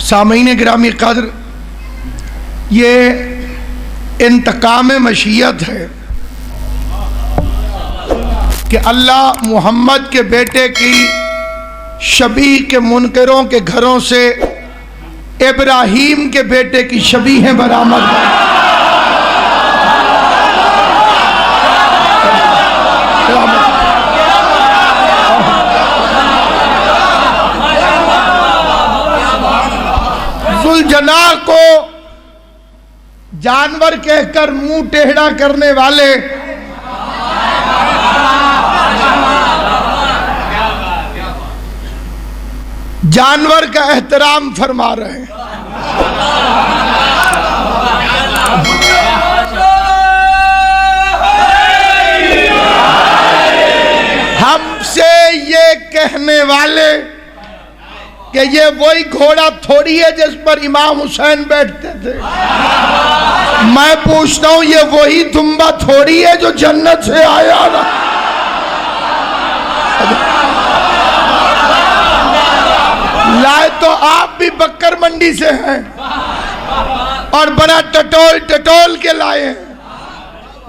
سامعین گرامی قدر، یہ انتقام مشیت ہے کہ اللہ محمد کے بیٹے کی شبیہ کے منکروں کے گھروں سے ابراہیم کے بیٹے کی شبیہیں برآمد ہیں۔ ذوالجناح کو جانور کہہ کر منہ ٹیڑھا کرنے والے جانور کا احترام فرما رہے ہیں۔ ہم سے یہ کہنے والے کہ یہ وہی گھوڑا تھوڑی ہے جس پر امام حسین بیٹھتے تھے، میں پوچھتا ہوں یہ وہی دمبا تھوڑی ہے جو جنت سے آیا نا؟ لائے تو آپ بھی بکر منڈی سے ہیں اور بڑا ٹٹول کے لائے ہیں،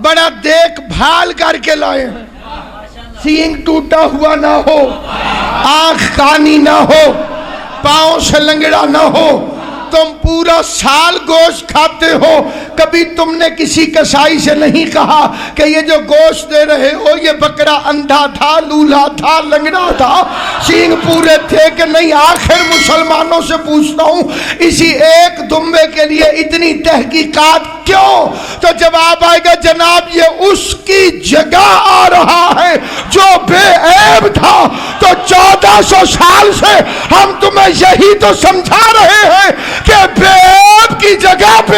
بڑا دیکھ بھال کر کے لائے ہیں، سینگ ٹوٹا ہوا نہ ہو، آنکھ کانی نہ ہو، پاؤں سے لنگڑا نہ ہو، تم پورا سال گوشت کھاتے ہو، کبھی تم نے کسی کسائی سے نہیں کہا کہ یہ جو گوشت دے رہے ہو یہ بکرا اندھا تھا، لولا تھا، لنگڑا تھا، سینگ پورے تھے کہ نہیں؟ آخر مسلمانوں سے پوچھتا ہوں اسی ایک دمبے کے لیے اتنی تحقیقات کیوں؟ تو جواب آئے گا جناب یہ اس کی جگہ آ رہا ہے جو بے عیب تھا۔ تو 1400 سال سے ہم تمہیں یہی تو سمجھا رہے ہیں کہ بے عیب کی جگہ پہ